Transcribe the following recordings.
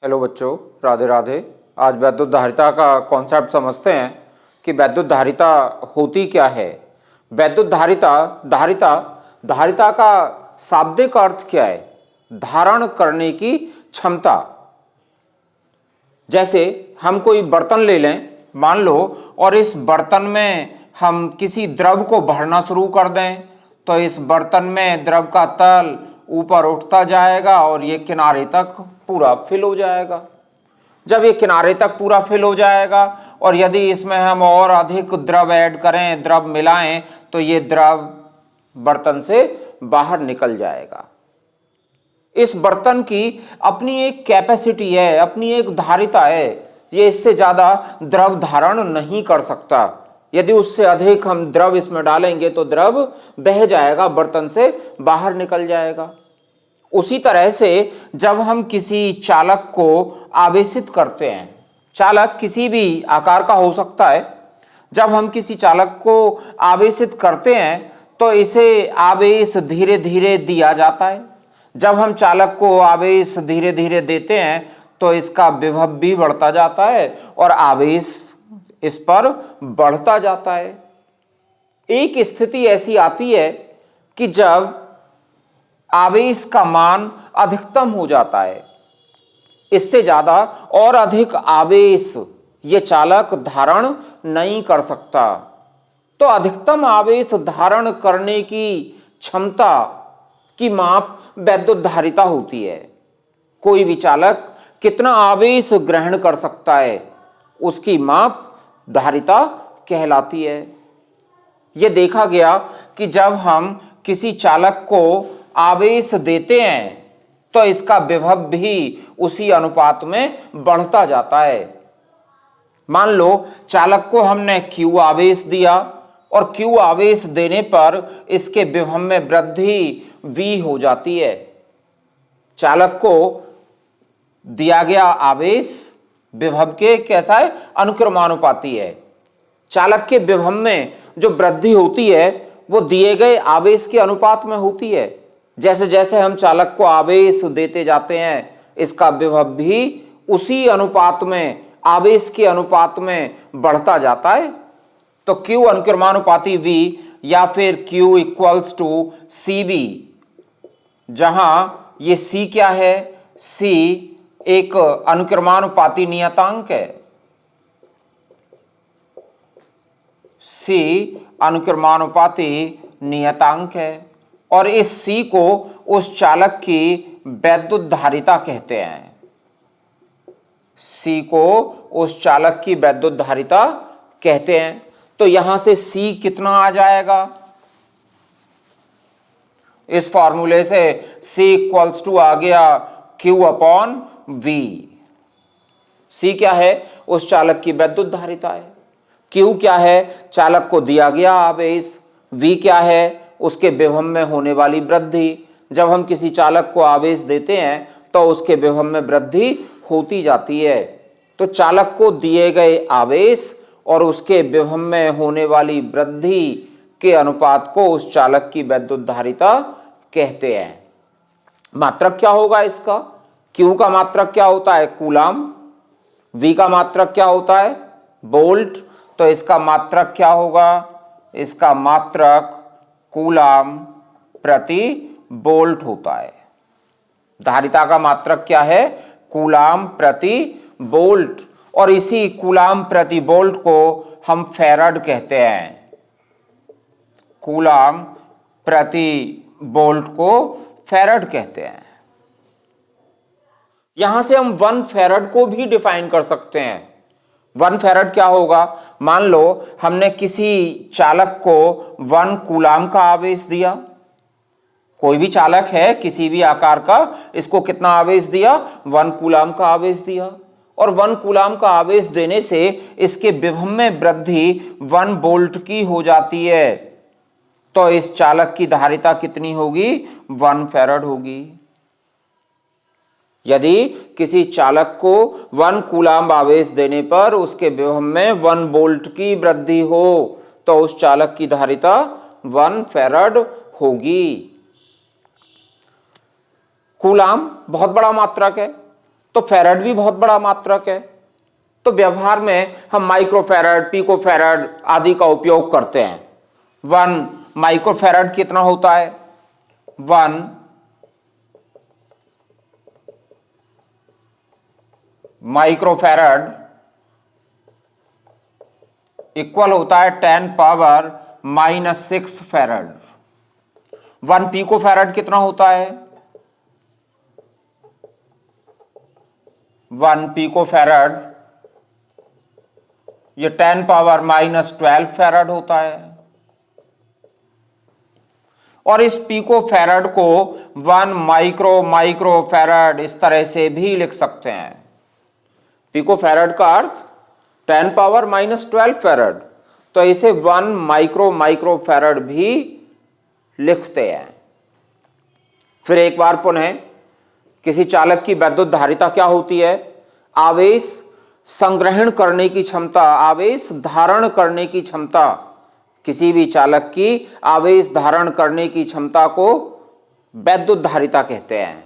Hello बच्चों, राधे राधे। आज वैद्युत धारिता का कॉन्सेप्ट समझते हैं कि वैद्युत धारिता होती क्या है। वैद्युत धारिता धारिता धारिता का शाब्दिक अर्थ क्या है? धारण करने की क्षमता। जैसे हम कोई बर्तन ले लें, मान लो, और इस बर्तन में हम किसी द्रव को भरना शुरू कर दें, तो इस बर्तन में द्रव का तल ऊपर उठता जाएगा और ये किनारे तक पूरा फिल हो जाएगा। जब ये किनारे तक पूरा फिल हो जाएगा और यदि इसमें हम और अधिक द्रव ऐड करें, द्रव मिलाएं, तो ये द्रव बर्तन से बाहर निकल जाएगा। इस बर्तन की अपनी एक कैपेसिटी है, अपनी एक धारिता है। ये इससे ज्यादा द्रव धारण नहीं कर सकता। यदि उससे अधिक हम द्रव इसमें डालेंगे तो द्रव बह जाएगा, बर्तन से बाहर निकल जाएगा। उसी तरह से जब हम किसी चालक को आवेशित करते हैं, चालक किसी भी आकार का हो सकता है, जब हम किसी चालक को आवेशित करते हैं तो इसे आवेश धीरे धीरे दिया जाता है। जब हम चालक को आवेश धीरे धीरे देते हैं तो इसका विभव भी बढ़ता जाता है और आवेश इस पर बढ़ता जाता है। एक स्थिति ऐसी आती है कि जब आवेश का मान अधिकतम हो जाता है, इससे ज्यादा और अधिक आवेश ये चालक धारण नहीं कर सकता। तो अधिकतम आवेश धारण करने की क्षमता की माप वैद्युत धारिता होती है। कोई भी चालक कितना आवेश ग्रहण कर सकता है, उसकी माप धारिता कहलाती है। यह देखा गया कि जब हम किसी चालक को आवेश देते हैं तो इसका विभव भी उसी अनुपात में बढ़ता जाता है। मान लो चालक को हमने Q आवेश दिया और Q आवेश देने पर इसके विभव में वृद्धि V हो जाती है। चालक को दिया गया आवेश विभव के कैसा है? अनुक्रमानुपाती है। चालक के विभव में जो वृद्धि होती है वो दिए गए आवेश के अनुपात में होती है। जैसे जैसे हम चालक को आवेश देते जाते हैं, इसका विभव भी उसी अनुपात में, आवेश के अनुपात में बढ़ता जाता है। तो Q अनुक्रमानुपाती V या फिर Q इक्वल्स टू CV, जहां ये C क्या है? C एक अनुक्रमानुपाती नियतांक है। C अनुक्रमानुपाती नियतांक है और इस C को उस चालक की वैद्युत धारिता कहते हैं। C को उस चालक की वैद्युत धारिता कहते हैं। तो यहां से C कितना आ जाएगा? इस फॉर्मूले से C इक्वल्स टू आ गया Q अपॉन V। C क्या है? उस चालक की वैद्युत धारिता है। Q क्या है? चालक को दिया गया आवेश। V क्या है? उसके विभव में होने वाली वृद्धि। जब हम किसी चालक को आवेश देते हैं तो उसके विभव में वृद्धि होती जाती है। तो चालक को दिए गए आवेश और उसके विभव में होने वाली वृद्धि के अनुपात को उस चालक की वैद्युत धारिता कहते हैं। मात्रक क्या होगा इसका? Q का मात्रक क्या होता है? कूलाम। V का मात्रक क्या होता है? वोल्ट। तो इसका मात्रक क्या होगा? इसका मात्रक कूलाम प्रति वोल्ट होता है। धारिता का मात्रक क्या है? कूलाम प्रति वोल्ट। और इसी कूलाम प्रति वोल्ट को हम फैराड कहते हैं। कूलाम प्रति वोल्ट को फैराड कहते हैं। यहां से हम 1 फैराड को भी डिफाइन कर सकते हैं। 1 फैराड क्या होगा? मान लो हमने किसी चालक को 1 कूलाम का आवेश दिया। कोई भी चालक है किसी भी आकार का, इसको कितना आवेश दिया? 1 कूलाम का आवेश दिया। और 1 कूलाम का आवेश देने से इसके विभव में वृद्धि 1 वोल्ट की हो जाती है। तो इस चालक की धारिता कितनी होगी? 1 फैराड होगी। यदि किसी चालक को 1 कूलाम आवेश देने पर उसके विभव में 1 वोल्ट की वृद्धि हो तो उस चालक की धारिता 1 फैराड होगी। कूलाम बहुत बड़ा मात्रक है। तो फैराड भी बहुत बड़ा मात्रक है। तो व्यवहार में हम माइक्रोफैराड, पिकोफैराड आदि का उपयोग करते हैं। 1 माइक्रोफैराड कितना होता है? 1 माइक्रोफैराड इक्वल होता है 10⁻⁻6 फैराड। 1 पिकोफैराड कितना होता है? 1 पिकोफैराड ये 10⁻⁻12 फैराड होता है। और इस पिकोफैराड को 1 माइक्रोफैराड इस तरह से भी लिख सकते हैं। पिकोफैराड का अर्थ 10⁻⁻12 फैराड, तो इसे 1 माइक्रोफैराड भी लिखते हैं। फिर एक बार पुनः, किसी चालक की वैद्युत धारिता क्या होती है? आवेश संग्रहण करने की क्षमता, आवेश धारण करने की क्षमता, किसी भी चालक की आवेश धारण करने की क्षमता को वैद्युत धारिता कहते हैं।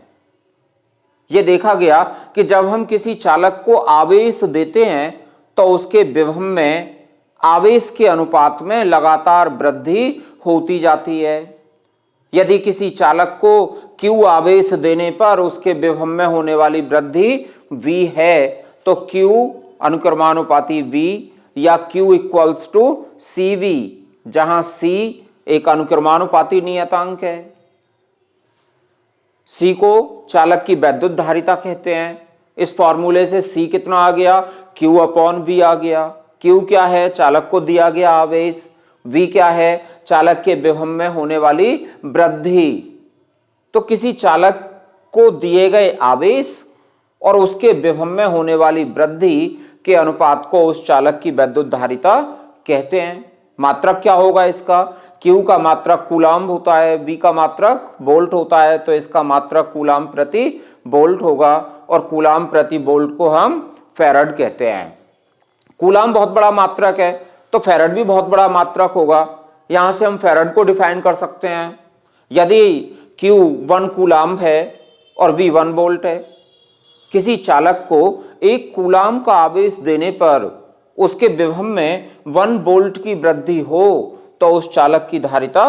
यह देखा गया कि जब हम किसी चालक को आवेश देते हैं तो उसके विभव में आवेश के अनुपात में लगातार वृद्धि होती जाती है। यदि किसी चालक को Q आवेश देने पर उसके विभव में होने वाली वृद्धि V है, तो Q अनुक्रमानुपाती V या Q इक्वल्स टू CV, जहां C एक अनुक्रमानुपाती नियतांक है। C को चालक की वैद्युत धारिता कहते हैं। इस फॉर्मूले से C कितना आ गया? Q/V आ गया। Q क्या है? चालक को दिया गया आवेश। V क्या है? चालक के विभव में होने वाली वृद्धि। तो किसी चालक को दिए गए आवेश और उसके विभव में होने वाली वृद्धि के अनुपात को उस चालक की वैद्युत धारिता कहते हैं। मात्रक क्या होगा इसका? Q का मात्रक कूलाम्ब होता है, V का मात्रक वोल्ट होता है, तो इसका मात्रक कूलाम्ब प्रति वोल्ट होगा, और कूलाम्ब प्रति वोल्ट को हम फैराड कहते हैं। कूलाम्ब बहुत बड़ा मात्रक है, तो फैराड भी बहुत बड़ा मात्रक होगा। यहां से हम फैराड को डिफाइन कर सकते हैं। यदि Q 1 कूलाम्ब है और V 1 वोल्ट है, किसी चालक को 1 कूलाम्ब का आवेश देने पर उसके विभव में 1 वोल्ट की वृद्धि हो तो उस चालक की धारिता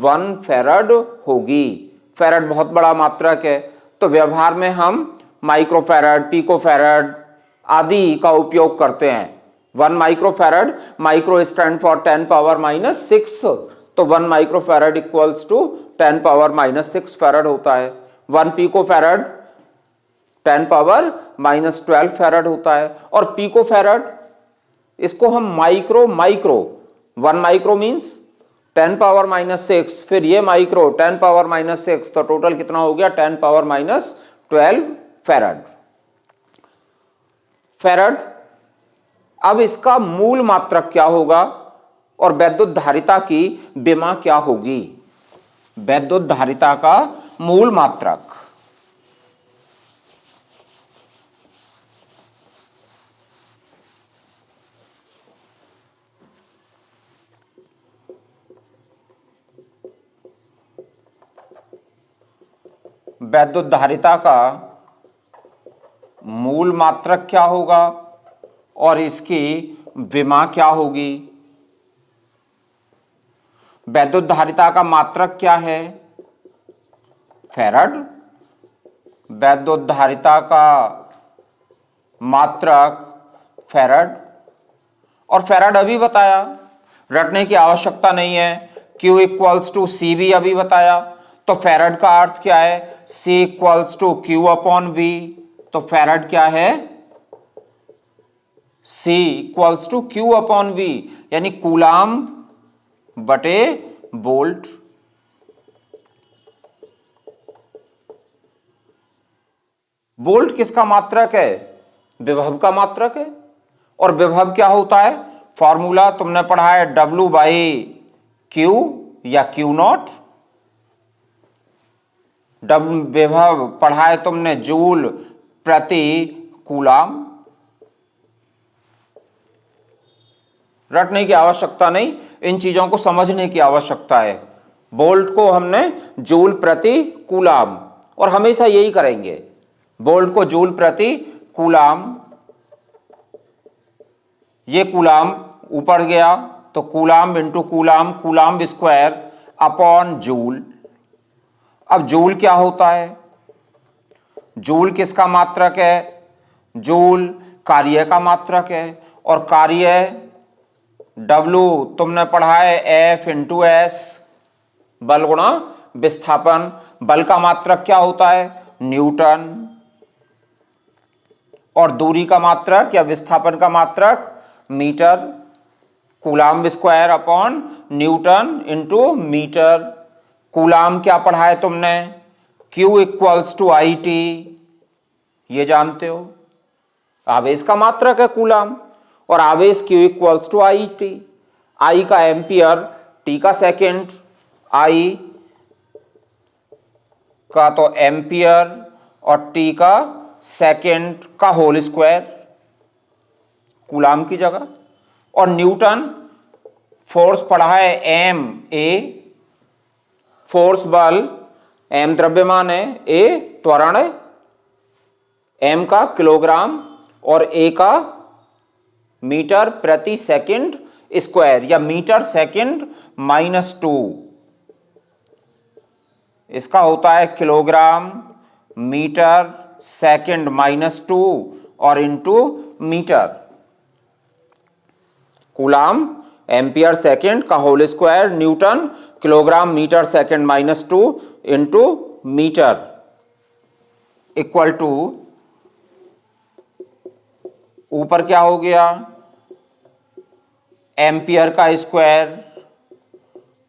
1 फैराड होगी। फैराड बहुत बड़ा मात्रक है, तो व्यवहार में हम माइक्रोफैराड, पिकोफैराड आदि का उपयोग करते हैं। 1 माइक्रोफैराड, माइक्रो स्टैंड फॉर 10⁻⁻6, तो 1 माइक्रोफैराड इक्वल्स टू 10⁻⁻6 फैराड होता है। 1 पिकोफैराड 10⁻⁻12 फैराड होता है। और पिकोफैराड, इसको हम माइक्रो 1 माइक्रो मीन्स 10⁻⁻6, फिर ये माइक्रो 10⁻⁻6, तो टोटल कितना हो गया? 10⁻⁻12 फैराड। फैराड, अब इसका मूल मात्रक क्या होगा और वैद्युत धारिता की विमा क्या होगी? वैद्युत धारिता का मूल मात्रक, वैद्युत धारिता का मूल मात्रक क्या होगा और इसकी विमा क्या होगी? वैद्युत धारिता का मात्रक क्या है? फैराड। वैद्युत धारिता का मात्रक फैराड। और फैराड अभी बताया, रटने की आवश्यकता नहीं है। Q इक्वल्स टू CV अभी बताया, तो फैराड का अर्थ क्या है? C equals to Q/V। तो फैराड क्या है? C इक्वल्स टू Q/V, यानी कूलाम्ब बटे वोल्ट। वोल्ट किसका मात्रक है? विभव का मात्रक है। और विभव क्या होता है? फॉर्मूला तुमने पढ़ा है, W/Q या Q0। विभव पढ़ा है तुमने जूल प्रति कूलाम्ब। रटने की आवश्यकता नहीं, इन चीजों को समझने की आवश्यकता है। वोल्ट को हमने जूल प्रति कूलाम्ब, और हमेशा यही करेंगे। वोल्ट को जूल प्रति कूलाम, ये कूलाम ऊपर गया तो coulomb into coulomb, coulomb square upon joule. अब जूल क्या होता है? जूल किसका मात्रक है? जूल कार्य का मात्रक है, और कार्य W तुमने पढ़ा है F इंटू एस, बल गुणा विस्थापन। बल का मात्रक क्या होता है? न्यूटन। और दूरी का मात्रक या विस्थापन का मात्रक metre. Coulomb square upon newton into metre. Coulomb क्या पढ़ा है तुमने? Q equals to I T, ये जानते हो, आवेश का मात्रक है कूलाम, और आवेश Q equals to I T. I का एम्पियर, टी का सेकेंड, आई का तो एम्पियर और टी का सेकेंड का होल स्क्वायर कूलाम की जगह। और न्यूटन फोर्स पढ़ा है एम ए, फोर्स बल, एम द्रव्यमान है, ए त्वरण है, एम का किलोग्राम और ए का मीटर प्रति सेकंड स्क्वायर या मीटर सेकंड माइनस 2। इसका होता है किलोग्राम मीटर सेकंड माइनस 2 और into metre. Coulomb ampere second का whole square, newton kilogram metre second minus 2 into metre equal to, ऊपर क्या हो गया? एम्पियर का स्क्वायर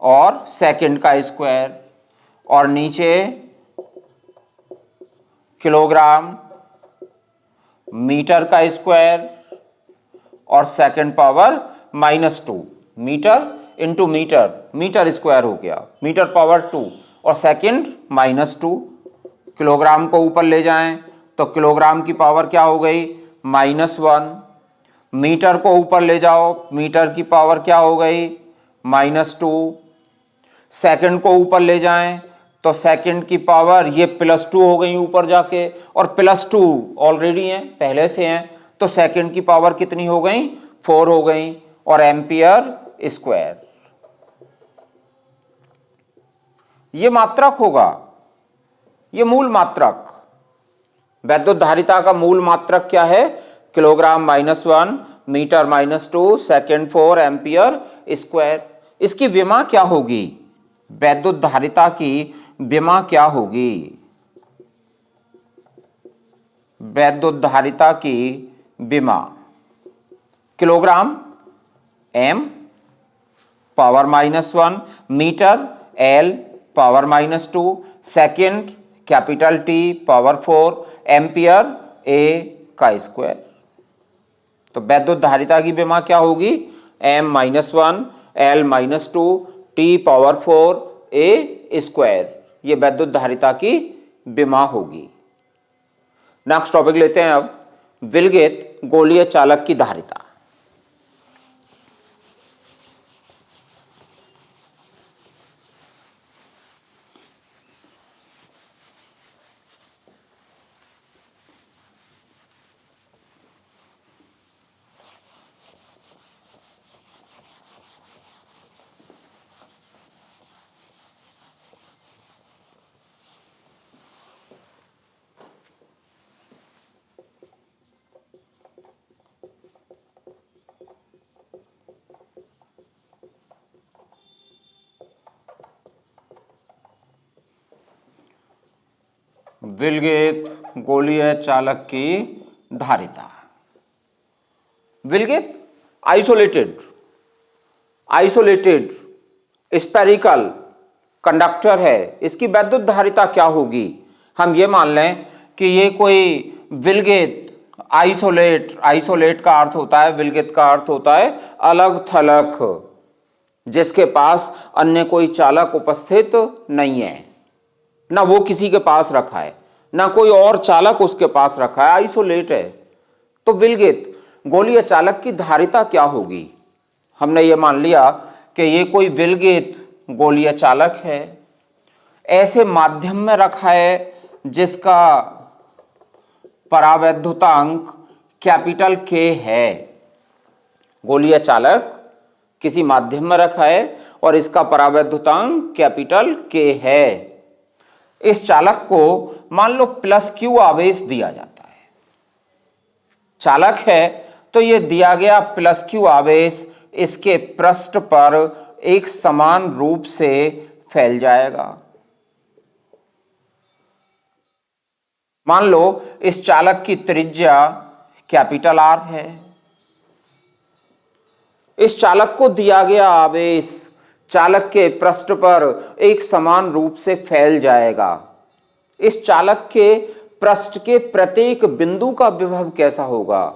और सेकंड का स्क्वायर, और नीचे किलोग्राम मीटर का स्क्वायर और second power minus 2, metre into metre, metre square हो गया, मीटर पावर 2 और सेकंड माइनस 2। किलोग्राम को ऊपर ले जाएं तो किलोग्राम की पावर क्या हो गई? -1। मीटर को ऊपर ले जाओ, मीटर की पावर क्या हो गई? -2। सेकंड को ऊपर ले जाएं तो सेकंड की पावर ये +2 हो गई ऊपर जाके, और +2 ऑलरेडी हैं, पहले से हैं, तो सेकंड की पावर कितनी हो गई? 4 हो गई, और एम्पियर स्क्वायर। ये मात्रक होगा, ये मूल मात्रक। वैद्युत धारिता का मूल मात्रक क्या है? Kilogram -1, metre -2, second 4, ampere square. इसकी विमा क्या होगी? वैद्युत धारिता की विमा क्या होगी? वैद्युत धारिता की विमा kilogram m power -1, metre L power -2, second capital T power 4, ampere A का स्क्वायर। तो वैद्युत धारिता की विमा क्या होगी? m-1, L-2, T power 4, A square. ये वैद्युत धारिता की विमा होगी। नेक्स्ट टॉपिक लेते हैं अब, विलगित गोलीय चालक की धारिता। विलगित गोलीय चालक की धारिता। विलगित आइसोलेटेड स्पेरिकल कंडक्टर है, इसकी वैद्युत धारिता क्या होगी? हम ये मान लें कि ये कोई विलगित आइसोलेट का अर्थ होता है, विलगित का अर्थ होता है अलग थलग, जिसके पास अन्य कोई चालक उपस्थित नहीं है, ना वो किसी के पास रखा है, ना कोई और चालक उसके पास रखा है, आइसोलेट है। तो विलगित गोलीय चालक की धारिता क्या होगी? हमने ये मान लिया कि ये कोई विलगित गोलीय चालक है, ऐसे माध्यम में रखा है जिसका परावैद्युतांक कैपिटल के है। गोलीय चालक किसी माध्यम में रखा है और इसका परावैद्युतांक कैपिटल के है। इस चालक को मान लो प्लस क्यू आवेश दिया जाता है। चालक है तो यह दिया गया प्लस क्यू आवेश इसके पृष्ठ पर एक समान रूप से फैल जाएगा। मान लो इस चालक की त्रिज्या कैपिटल आर है। इस चालक को दिया गया आवेश चालक के पृष्ठ पर एक समान रूप से फैल जाएगा। इस चालक के पृष्ठ के प्रत्येक बिंदु का विभव कैसा होगा?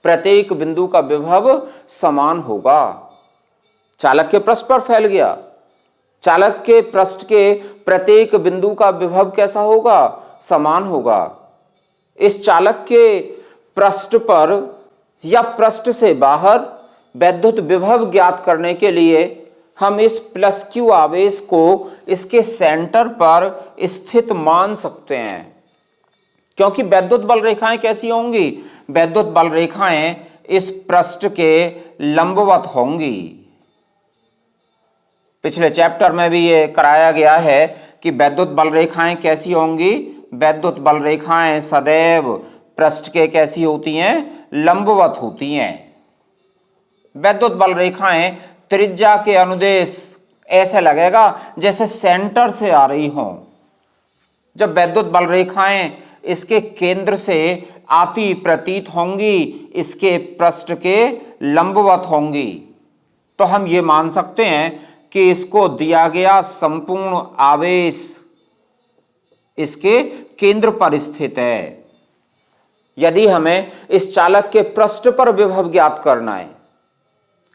प्रत्येक बिंदु का विभव समान होगा। चालक के पृष्ठ पर फैल गया, चालक के पृष्ठ के प्रत्येक बिंदु का विभव कैसा होगा? समान होगा। इस चालक के पृष्ठ पर या पृष्ठ से बाहर वैद्युत विभव ज्ञात करने के लिए हम इस प्लस क्यू आवेश को इसके सेंटर पर स्थित मान सकते हैं, क्योंकि वैद्युत बल रेखाएं कैसी होंगी? वैद्युत बल रेखाएं इस पृष्ठ के लंबवत होंगी। पिछले चैप्टर में भी ये कराया गया है कि वैद्युत बल रेखाएं कैसी होंगी? वैद्युत बल रेखाएं सदैव पृष्ठ के कैसी होती हैं? लंबवत होती हैं। वैद्युत बल रेखाएं त्रिज्या के अनुदेश ऐसे लगेगा जैसे सेंटर से आ रही हों। जब वैद्युत बल रेखाएं इसके केंद्र से आती प्रतीत होंगी, इसके पृष्ठ के लंबवत होंगी, तो हम ये मान सकते हैं कि इसको दिया गया संपूर्ण आवेश इसके केंद्र पर स्थित है। यदि हमें इस चालक के पृष्ठ पर विभव ज्ञात करना है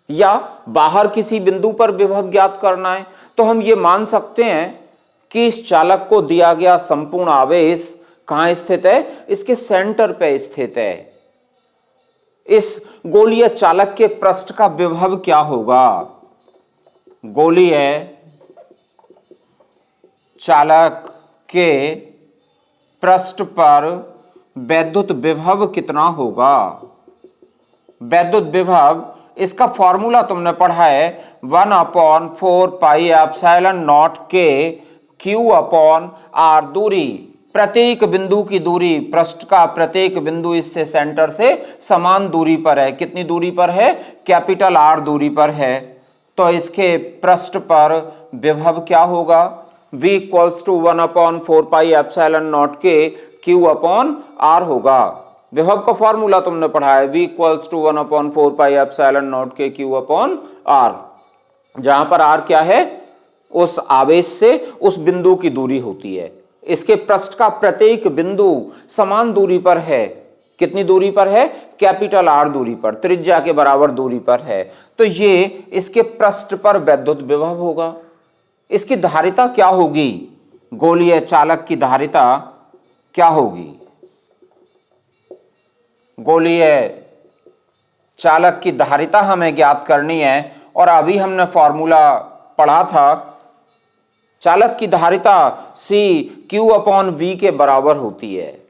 या बाहर किसी बिंदु पर विभव ज्ञात करना है, तो हम ये मान सकते हैं कि इस चालक को दिया गया संपूर्ण आवेश कहां स्थित है? इसके सेंटर पे स्थित है। इस गोलीय चालक के पृष्ठ का विभव क्या होगा? गोलीय चालक के पृष्ठ पर वैद्युत विभव कितना होगा? वैद्युत विभव, इसका फॉर्मूला तुमने पढ़ा है 1/4πε0 के Q अपॉन R। दूरी, प्रत्येक बिंदु की दूरी, पृष्ठ का प्रत्येक बिंदु इससे सेंटर से समान दूरी पर है। कितनी दूरी पर है? कैपिटल R दूरी पर है। तो इसके पृष्ठ पर विभव क्या होगा? V = 1/4πε0 के Q अपॉन R होगा। विभव का फॉर्मूला तुमने पढ़ा है V = 1/4πε0 के Q अपॉन R, जहां पर R क्या है? उस आवेश से उस बिंदु की दूरी होती है। इसके पृष्ठ का प्रत्येक बिंदु समान दूरी पर है। कितनी दूरी पर है? कैपिटल R दूरी पर, त्रिज्या के बराबर दूरी पर है। तो ये इसके पृष्ठ पर वैद्युत विभव होगा। इसकी धारिता क्या होगी? गोलीय चालक की धारिता क्या होगी? गोलीय चालक की धारिता हमें ज्ञात करनी है और अभी हमने फॉर्मूला पढ़ा था। चालक की धारिता C Q/V के बराबर होती है।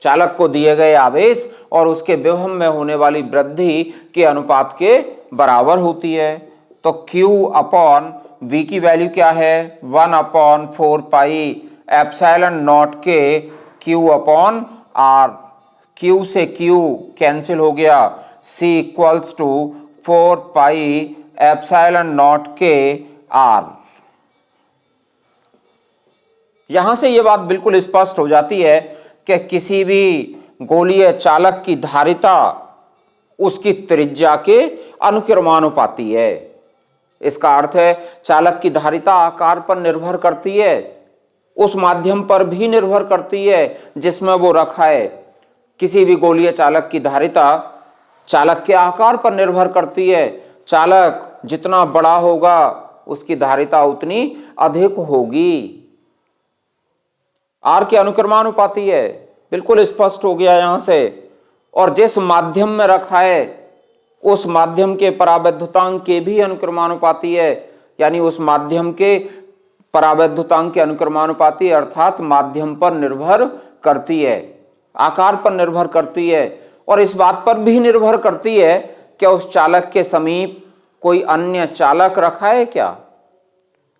चालक को दिए गए आवेश और उसके विभव में होने वाली वृद्धि के अनुपात के बराबर होती है। तो Q/V की वैल्यू क्या है? 1/4πε0 के Q/R। Q से Q कैंसिल हो गया। C = 4πε0 के R। यहां से यह बात बिल्कुल स्पष्ट हो जाती है कि किसी भी गोलीय चालक की धारिता उसकी त्रिज्या के अनुक्रमानुपाती है। इसका अर्थ है चालक की धारिता आकार पर निर्भर करती है, उस माध्यम पर भी निर्भर करती है जिसमें वो रखा है। किसी भी गोलीय चालक की धारिता चालक के आकार पर निर्भर करती है। चालक जितना बड़ा होगा उसकी धारिता उतनी अधिक होगी। R के अनुक्रमानुपाती है, बिल्कुल स्पष्ट हो गया यहां से। और जिस माध्यम में रखा है उस माध्यम के परावैद्युतांक के भी अनुक्रमानुपाती है, यानी उस माध्यम के परावैद्युतांक के अनुक्रमानुपाती अर्थात माध्यम पर निर्भर करती है। आकार पर निर्भर करती है और इस बात पर भी निर्भर करती है क्या उस चालक के समीप कोई अन्य चालक रखा है क्या,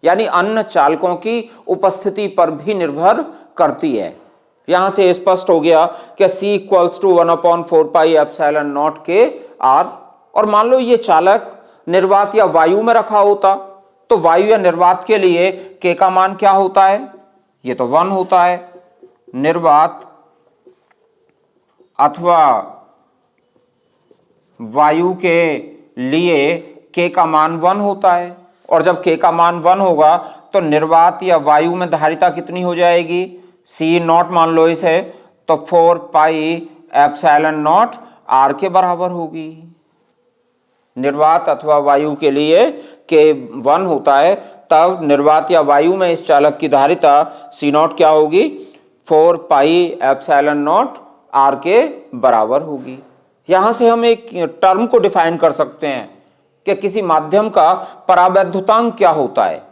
यानी अन्य चालकों की उपस्थिति पर भी निर्भर करती है। यहां से स्पष्ट हो गया कि C इक्वल्स टू 1/4πε0 के R। और मान लो ये चालक निर्वात या वायु में रखा होता तो वायु या निर्वात के लिए K का मान क्या होता है, ये तो 1 होता है। निर्वात अथवा वायु के लिए K का मान 1 होता है और जब K का मान 1 होगा तो निर्वात या वायु में धारिता कितनी हो जाएगी, C0 मान लो इसे, तो 4πε0 R के बराबर होगी। निर्वात अथवा वायु के लिए K 1 होता है, तब निर्वात या वायु में इस चालक की धारिता C0 क्या होगी, 4πε0 R के बराबर होगी। यहां से हम एक टर्म को डिफाइन कर सकते हैं कि किसी माध्यम का परावैद्युतांक क्या होता है।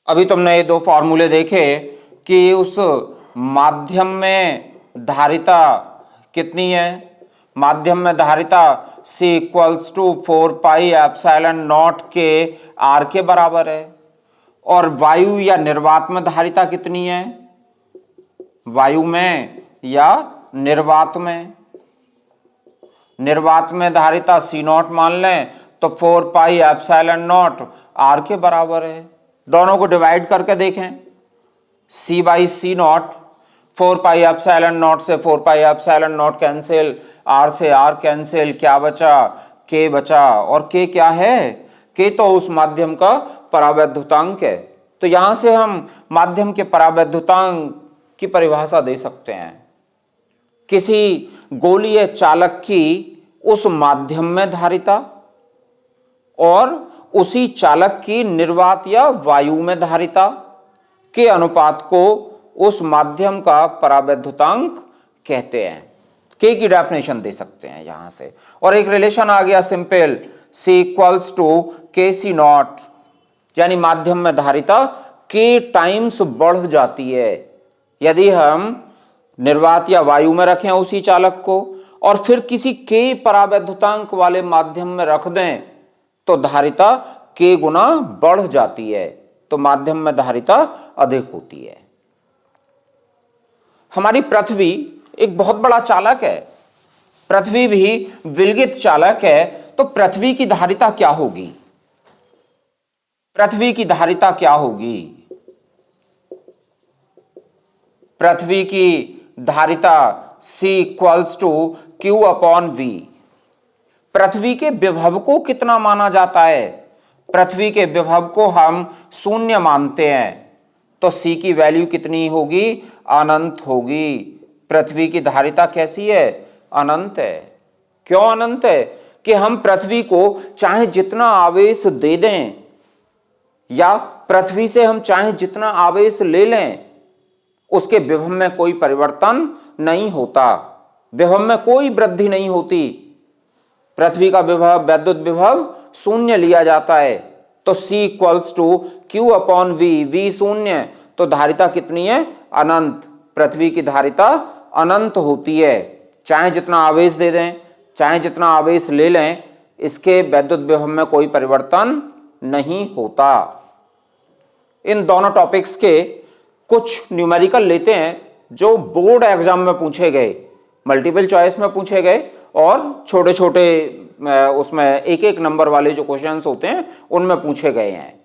अभी तुमने ये दो फॉर्मूले देखे कि उस माध्यम में धारिता कितनी है, माध्यम में धारिता C इक्वल्स टू 4πε0 के R के बराबर है। और वायु या निर्वात में धारिता कितनी है, वायु में या निर्वात में, निर्वात में धारिता C0 मान लें तो 4πε0 R के बराबर है। दोनों को डिवाइड करके देखें, C/C0, 4πε0 से 4πε0 कैंसिल, R से R कैंसिल, क्या बचा, K बचा। और K क्या है, K तो उस माध्यम का परावैद्युतांक है। तो यहां से हम माध्यम के परावैद्युतांक की परिभाषा दे सकते हैं। किसी गोलीय चालक की उस माध्यम में धारिता और उसी चालक की निर्वात या वायु में धारिता के अनुपात को उस माध्यम का परावैद्युतांक कहते हैं। K की डेफिनेशन दे सकते हैं यहां से। और एक रिलेशन आ गया simple, C equals to KC0, यानी माध्यम में धारिता K टाइम्स बढ़ जाती है। यदि हम निर्वात या वायु में रखें उसी चालक को और फिर किसी K परावैद्युतांक वाले माध्यम में रख दें तो धारिता K गुना बढ़ जाती है, तो माध्यम में धारिता अधिक होती है। हमारी पृथ्वी एक बहुत बड़ा चालक है, पृथ्वी भी विलगित चालक है, तो पृथ्वी की धारिता क्या होगी, पृथ्वी की धारिता क्या होगी, पृथ्वी की धारिता C इक्वल्स टू Q/V। पृथ्वी के विभव को कितना माना जाता है, पृथ्वी के विभव को हम शून्य मानते हैं, तो C की वैल्यू कितनी होगी, अनंत होगी। पृथ्वी की धारिता कैसी है, अनंत है। क्यों अनंत है, कि हम पृथ्वी को चाहे जितना आवेश दे दें या पृथ्वी से हम चाहे जितना आवेश ले लें, उसके विभव में कोई परिवर्तन नहीं होता, विभव में कोई वृद्धि नहीं होती। पृथ्वी का विभव, वैद्युत विभव शून्य लिया जाता है, तो C equals to Q/V, V शून्य, तो धारिता कितनी है, अनंत। पृथ्वी की धारिता अनंत होती है, चाहे जितना आवेश दे दें, चाहे जितना आवेश ले लें, इसके वैद्युत विभव में कोई परिवर्तन नहीं होता। इन दोनों टॉपिक्स के कुछ न्यूमेरिकल लेते हैं जो बोर्ड एग्जाम में पूछे गए, मल्टीपल चॉइस में पूछे गए, और छोटे छोटे उसमें एक एक नंबर वाले जो क्वेश्चंस होते हैं उनमें पूछे गए हैं।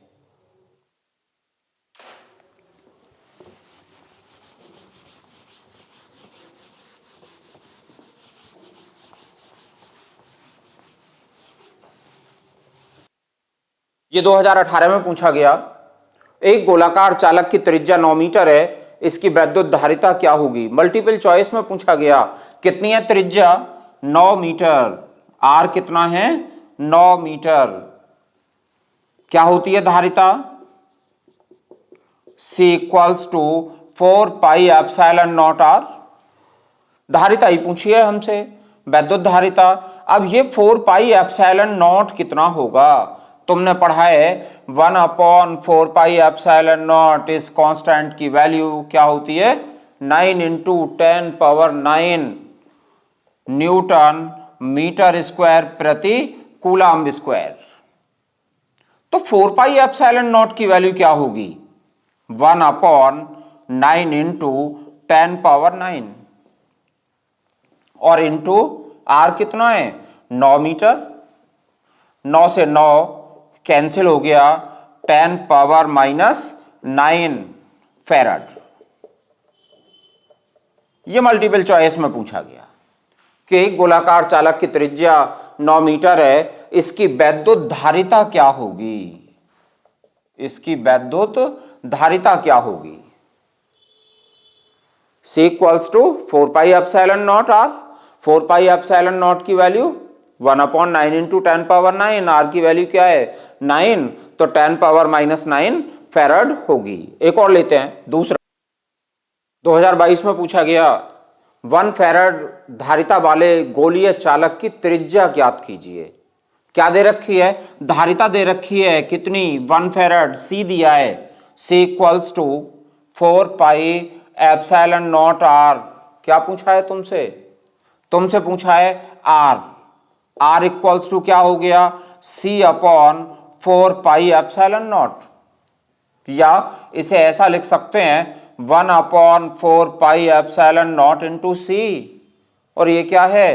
ये 2018 में पूछा गया, एक गोलाकार चालक की त्रिज्या 9 मीटर है, इसकी वैद्युत धारिता क्या होगी। मल्टीपल चॉइस में पूछा गया, कितनी है त्रिज्या, 9 मीटर, R कितना है, 9 मीटर, क्या होती है धारिता, C इक्वल्स टू 4πε0 R। धारिता ही पूछी है हमसे, वैद्युत धारिता। अब ये 4 पाई एप्सिलॉन नॉट कितना होगा? तुमने पढ़ा है 1/4 पाई एप्सिलॉन नॉट इस कांस्टेंट की वैल्यू क्या होती है? 9 इंटू 10⁻9 न्यूटन मीटर स्क्वायर प्रति कूलम्ब स्क्वायर। तो 4 पाई एप्सिलॉन नॉट की वैल्यू क्या होगी? 1/9 इंटू 10⁻9 और इंटू आर कितना है? 9 मीटर। 9 से 9 कैंसिल हो गया, 10⁻⁹ फैराड। ये मल्टीपल चॉइस में पूछा गया कि एक गोलाकार चालक की त्रिज्या 9 मीटर है, इसकी वैद्युत धारिता क्या होगी? इसकी वैद्युत धारिता क्या होगी? C equals to 4 pi epsilon nought R. 4 pi epsilon nought की वैल्यू 1/9 इंटू 10⁻9, आर की वैल्यू क्या है? 9, तो 10⁻⁹ फैराड होगी। एक और लेते हैं, दूसरा 2022 में पूछा गया 1 फैराड धारिता वाले गोलीय चालक की त्रिज्या ज्ञात कीजिए। क्या दे रखी है? धारिता दे रखी है कितनी? 1 फैराड। C दिया है C equals to 4 pi epsilon nought R. क्या पूछा है तुमसे? तुमसे पूछा है R। R इक्वल्स टू क्या हो गया? C/4 पाई एप्सिलॉन नॉट, या इसे ऐसा लिख सकते हैं 1/4 पाई एप्सिलॉन नॉट इंटू C। और ये क्या है?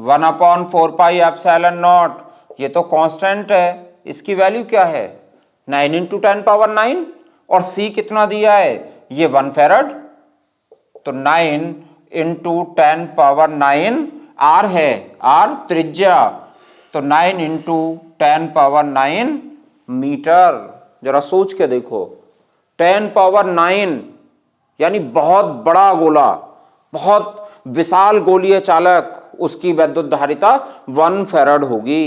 1/4 पाई एप्सिलॉन नॉट, ये तो कांस्टेंट है, इसकी वैल्यू क्या है? 9 इंटू 10⁻9 और C कितना दिया है? ये 1 फैराड, तो 9 इंटू 10⁻9 R है, R त्रिज्या, तो 9 इंटू 10⁻9 मीटर। जरा सोच के देखो, 10⁻9 यानी बहुत बड़ा गोला, बहुत विशाल गोलीय चालक, उसकी वैद्युत धारिता 1 फैराड होगी।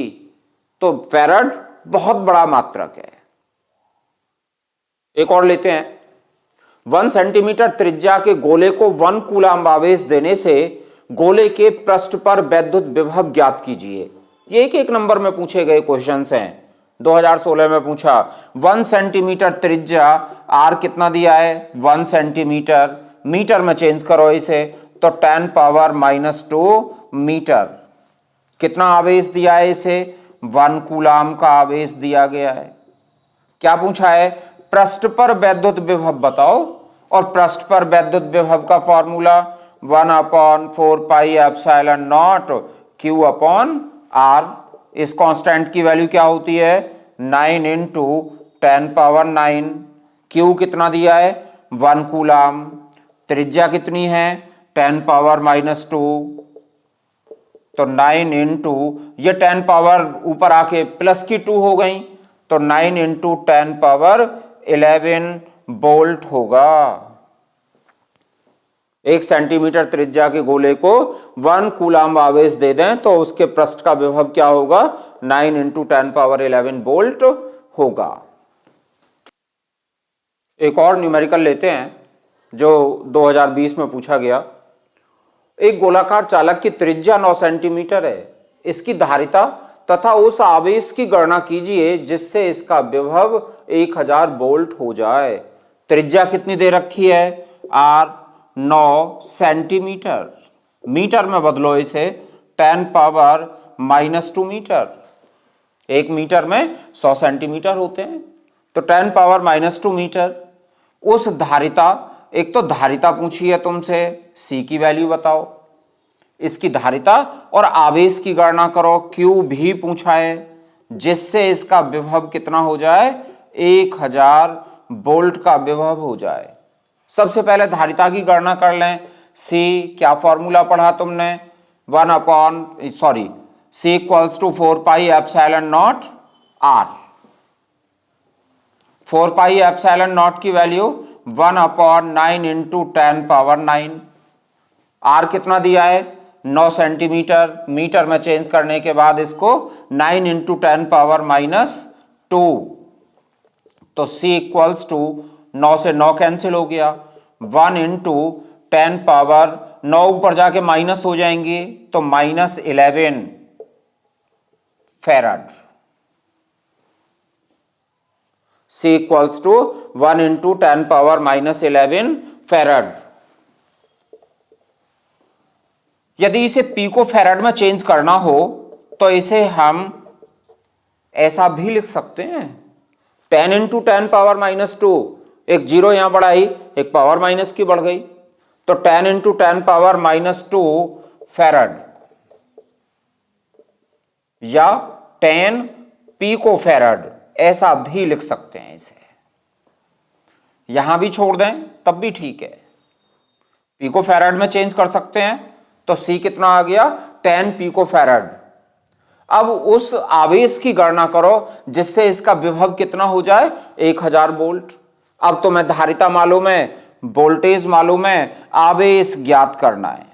तो फैराड बहुत बड़ा मात्रक है। एक और लेते हैं, 1 सेंटीमीटर त्रिज्या के गोले को 1 कूलम्ब आवेश देने से गोले के पृष्ठ पर वैद्युत विभव ज्ञात कीजिए। ये एक नंबर में पूछे गए क्वेश्चंस हैं। 2016 में पूछा 1 सेंटीमीटर त्रिज्या, आर कितना दिया है? 1 सेंटीमीटर, मीटर में चेंज करो इसे, तो 10⁻⁻2 मीटर। कितना आवेश दिया है इसे? 1 कूलम्ब का आवेश दिया गया है। क्या पूछा है? पृष्ठ पर वैद्युत विभव बताओ, और पृष्ठ पर वैद्युत विभव का formula 1/4 pi epsilon not Q/R। इस कांस्टेंट की वैल्यू क्या होती है? 9 इंटू 10⁻9। Q कितना दिया है? 1 कूलम्ब। त्रिज्या कितनी है? 10⁻⁻2, तो 9 इंटू ये 10 पावर ऊपर आके प्लस की 2 हो गई, तो 9 इंटू 10⁻11 वोल्ट होगा। 1 सेंटीमीटर त्रिज्या के गोले को 1 कूलम्ब आवेश दे दें तो उसके पृष्ठ का विभव क्या होगा? 9 इंटू 10⁻11 वोल्ट होगा। एक और न्यूमेरिकल लेते हैं जो 2020 में पूछा गया। एक गोलाकार चालक की त्रिज्या 9 सेंटीमीटर है, इसकी धारिता तथा उस आवेश की गणना कीजिए जिससे इसका विभव 1000 वोल्ट हो जाए। त्रिज्या कितनी दे रखी है? R 9 सेंटीमीटर, मीटर में बदलो इसे 10⁻⁻2 मीटर। 1 मीटर में 100 सेंटीमीटर होते हैं, तो 10⁻⁻2 मीटर। उस धारिता, एक तो धारिता पूछी है तुमसे, C की वैल्यू बताओ, इसकी धारिता और आवेश की गणना करो, Q भी पूछा है, जिससे इसका विभव कितना हो जाए? 1000 वोल्ट का विभव हो जाए। सबसे पहले धारिता की गणना कर लें। C क्या फॉर्मूला पढ़ा तुमने? C equals to 4 pi epsilon nought R। 4 pi epsilon nought की वैल्यू 1/9 इंटू 10⁻9। R कितना दिया है? 9 सेंटीमीटर, मीटर में चेंज करने के बाद इसको 9 इंटू 10⁻⁻2, तो C इक्वल्स टू 9 से 9 कैंसिल हो गया, 1 इंटू 10⁻9 ऊपर जाके माइनस हो जाएंगे, तो -11 farad. C equals to 1 into 10⁻⁻11 farad. यदि इसे पिको फैराड में चेंज करना हो तो इसे हम ऐसा भी लिख सकते हैं, 10 इंटू 10⁻⁻2, एक जीरो यहां बढ़ाई, एक पावर माइनस की बढ़ गई, तो 10 इंटू 10⁻⁻2 फैराड या 10 पिको फैराड, ऐसा भी लिख सकते हैं इसे। यहां भी छोड़ दें तब भी ठीक है, पिको फैराड में चेंज कर सकते हैं, तो C कितना आ गया, 10 पिको फैराड। अब उस आवेश की गणना करो जिससे इसका विभव कितना हो जाए, 1000 वोल्ट। अब तो मैं धारिता मालूम है, वोल्टेज मालूम है, आवेश ज्ञात करना है।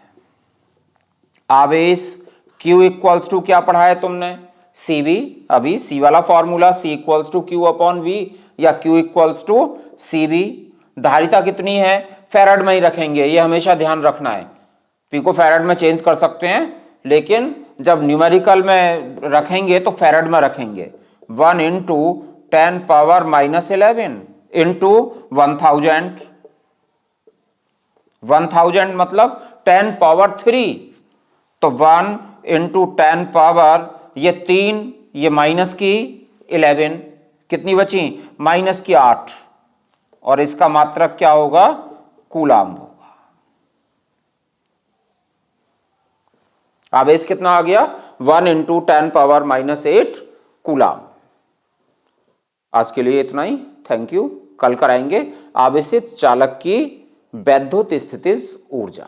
आवेश Q इक्वल्स टू क्या पढ़ा है तुमने, CV, अभी C वाला formula, C equals to Q/V या Q इक्वल्स टू CV। धारिता कितनी है, फैराड में ही रखेंगे, ये हमेशा ध्यान रखना है। पिको फैराड में चेंज कर सकते हैं, लेकिन जब न्यूमेरिकल में रखेंगे तो फैराड में रखेंगे। 1 इंटू 10⁻⁻11 इंटू 1000 मतलब 10 पावर 3, तो 1 इंटू 10 पावर ये 3, ये माइनस की 11, कितनी बची, माइनस की 8, और इसका मात्रक क्या होगा, कूलाम्ब होगा। आवेश कितना आ गया, 1 इंटू 10⁻⁻8 कूलाम्ब। आज के लिए इतना ही, थैंक यू। कल कराएंगे आवेशित चालक की वैद्युत स्थितिज ऊर्जा।